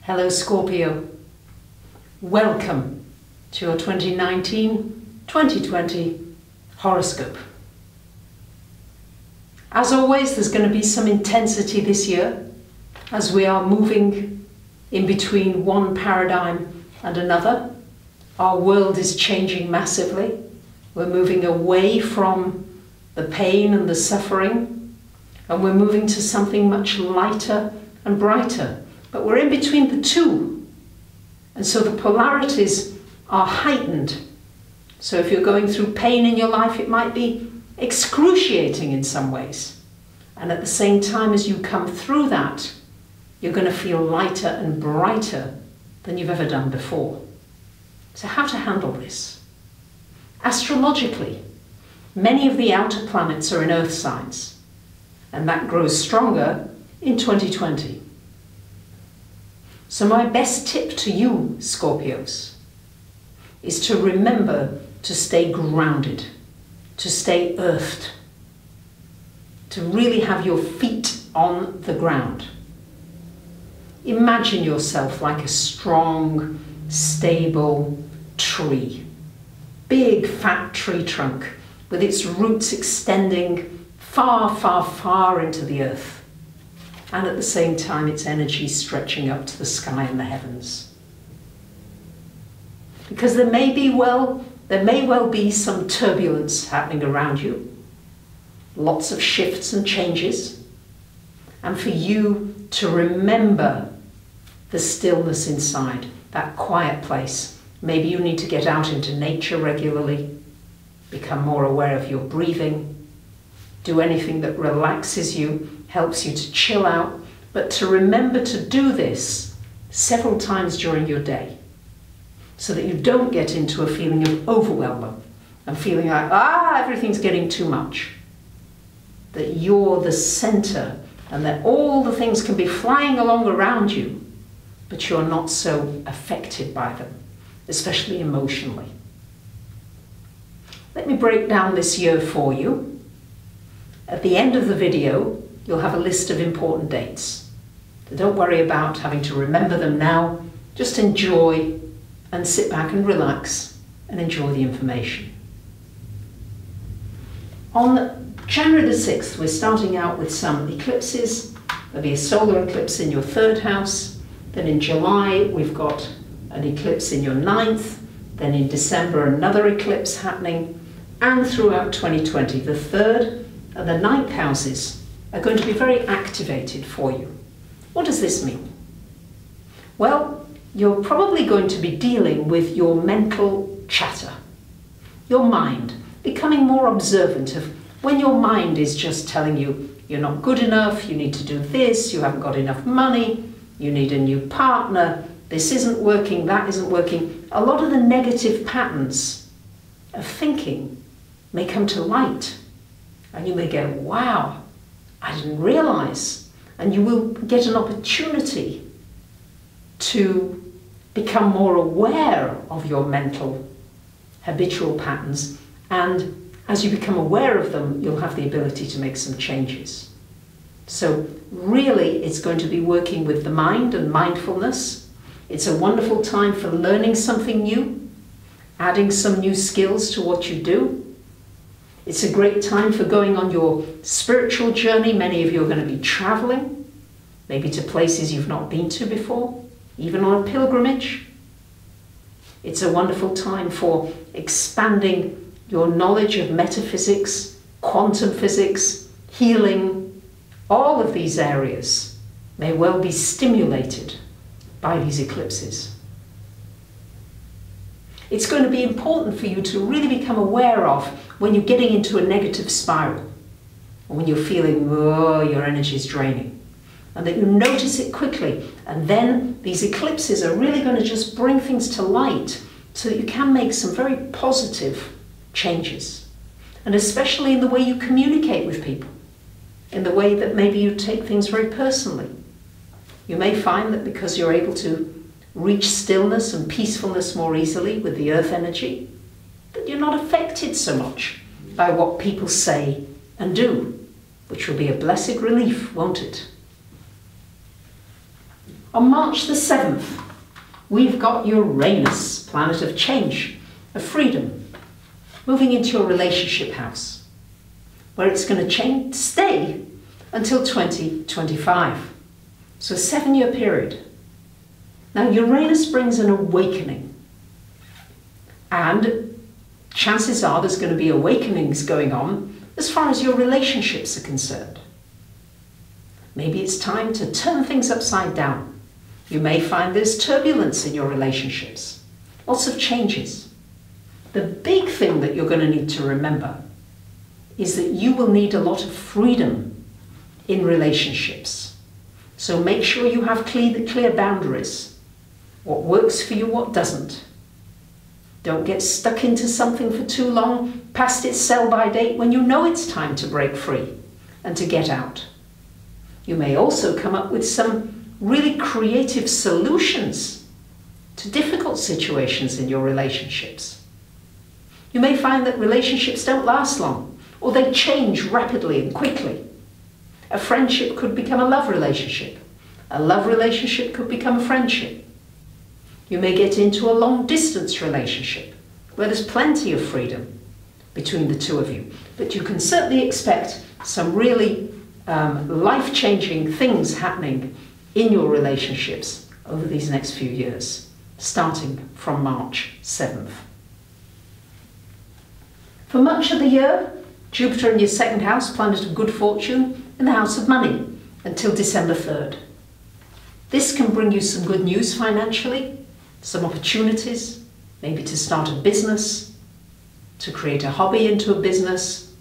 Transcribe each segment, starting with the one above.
Hello Scorpio, welcome to your 2019-2020 horoscope. As always, there's going to be some intensity this year as we are moving in between one paradigm and another. Our world is changing massively. We're moving away from the pain and the suffering, and we're moving to something much lighter and brighter. But we're in between the two, and so the polarities are heightened. So if you're going through pain in your life, it might be excruciating in some ways. And at the same time as you come through that, you're going to feel lighter and brighter than you've ever done before. So how to handle this? Astrologically, many of the outer planets are in Earth signs, and that grows stronger in 2020. So my best tip to you, Scorpios, is to remember to stay grounded, to stay earthed, to really have your feet on the ground. Imagine yourself like a strong, stable tree, big fat tree trunk with its roots extending far, far, far into the earth. And at the same time, its energy stretching up to the sky and the heavens. Because there may well be some turbulence happening around you, lots of shifts and changes, and for you to remember the stillness inside, that quiet place. Maybe you need to get out into nature regularly, become more aware of your breathing, do anything that relaxes you, helps you to chill out, but to remember to do this several times during your day so that you don't get into a feeling of overwhelm and feeling like, everything's getting too much. That you're the center and that all the things can be flying along around you, but you're not so affected by them, especially emotionally. Let me break down this year for you. At the end of the video, you'll have a list of important dates. So don't worry about having to remember them now. Just enjoy and sit back and relax and enjoy the information. On January the 6th, we're starting out with some eclipses. There'll be a solar eclipse in your 3rd house. Then in July, we've got an eclipse in your 9th. Then in December, another eclipse happening. And throughout 2020, the 3rd and the 9th houses are going to be very activated for you. What does this mean? Well, you're probably going to be dealing with your mental chatter, your mind, becoming more observant of when your mind is just telling you you're not good enough, you need to do this, you haven't got enough money, you need a new partner, this isn't working, that isn't working. A lot of the negative patterns of thinking may come to light. And you may go, wow, I didn't realize. And you will get an opportunity to become more aware of your mental habitual patterns. And as you become aware of them, you'll have the ability to make some changes. So really, it's going to be working with the mind and mindfulness. It's a wonderful time for learning something new, adding some new skills to what you do. It's a great time for going on your spiritual journey. Many of you are going to be traveling, maybe to places you've not been to before, even on a pilgrimage. It's a wonderful time for expanding your knowledge of metaphysics, quantum physics, healing. All of these areas may well be stimulated by these eclipses. It's going to be important for you to really become aware of when you're getting into a negative spiral, or when you're feeling, your energy is draining, and that you notice it quickly. And then these eclipses are really going to just bring things to light so that you can make some very positive changes. And especially in the way you communicate with people, in the way that maybe you take things very personally. You may find that because you're able to reach stillness and peacefulness more easily with the earth energy, that you're not affected so much by what people say and do, which will be a blessed relief, won't it? On March the 7th, we've got Uranus, planet of change, of freedom, moving into your relationship house, where it's going to stay until 2025. So a 7-year period. Now Uranus brings an awakening, and chances are there's going to be awakenings going on as far as your relationships are concerned. Maybe it's time to turn things upside down. You may find there's turbulence in your relationships, lots of changes. The big thing that you're going to need to remember is that you will need a lot of freedom in relationships. So make sure you have clear boundaries. What works for you, what doesn't. Don't get stuck into something for too long, past its sell-by date, when you know it's time to break free and to get out. You may also come up with some really creative solutions to difficult situations in your relationships. You may find that relationships don't last long, or they change rapidly and quickly. A friendship could become a love relationship. A love relationship could become a friendship. You may get into a long-distance relationship where there's plenty of freedom between the two of you. But you can certainly expect some really life-changing things happening in your relationships over these next few years, starting from March 7th. For much of the year, Jupiter in your second house, planet of good fortune, in the house of money, until December 3rd. This can bring you some good news financially, some opportunities, maybe to start a business, to create a hobby into a business.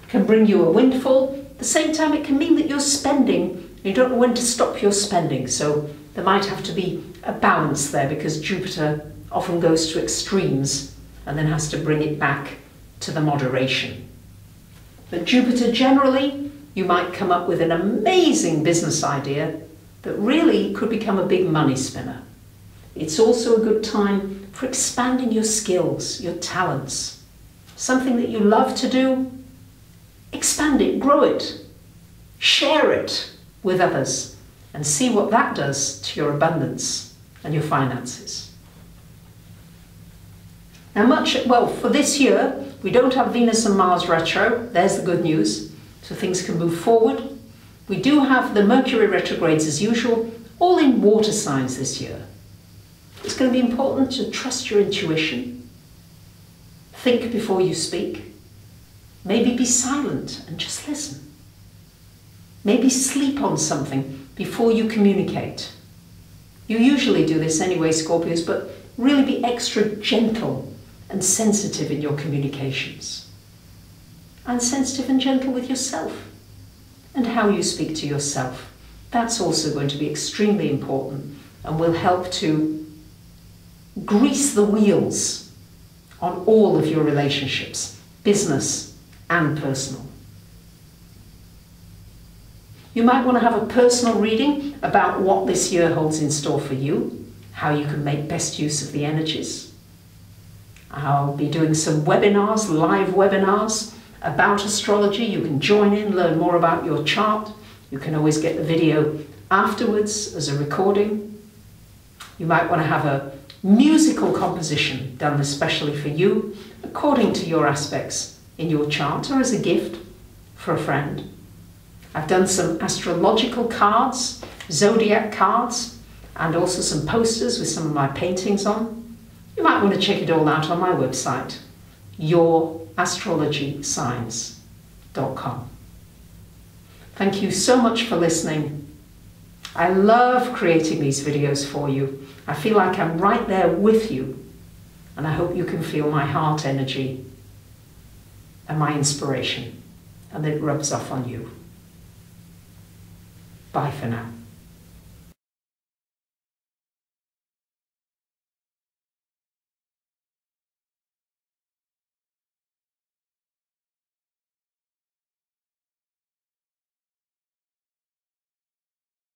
It can bring you a windfall. At the same time, it can mean that you're spending. You don't know when to stop your spending, so there might have to be a balance there, because Jupiter often goes to extremes and then has to bring it back to the moderation. But Jupiter generally, you might come up with an amazing business idea that really could become a big money spinner. It's also a good time for expanding your skills, your talents. Something that you love to do, expand it, grow it, share it with others, and see what that does to your abundance and your finances. Now for this year, we don't have Venus and Mars retro. There's the good news. So things can move forward. We do have the Mercury retrogrades as usual, all in water signs this year. It's going to be important to trust your intuition. Think before you speak. Maybe be silent and just listen. Maybe sleep on something before you communicate. You usually do this anyway, Scorpios, but really be extra gentle and sensitive in your communications. And sensitive and gentle with yourself and how you speak to yourself. That's also going to be extremely important and will help to grease the wheels on all of your relationships, business and personal. You might want to have a personal reading about what this year holds in store for you, how you can make best use of the energies. I'll be doing some webinars, live webinars about astrology. You can join in, learn more about your chart. You can always get the video afterwards as a recording. You might want to have a musical composition done especially for you, according to your aspects in your chart, or as a gift for a friend. I've done some astrological cards, zodiac cards, and also some posters with some of my paintings on. You might want to check it all out on my website, yourastrologysigns.com. Thank you so much for listening. I love creating these videos for you. I feel like I'm right there with you, and I hope you can feel my heart energy and my inspiration, and that it rubs off on you. Bye for now.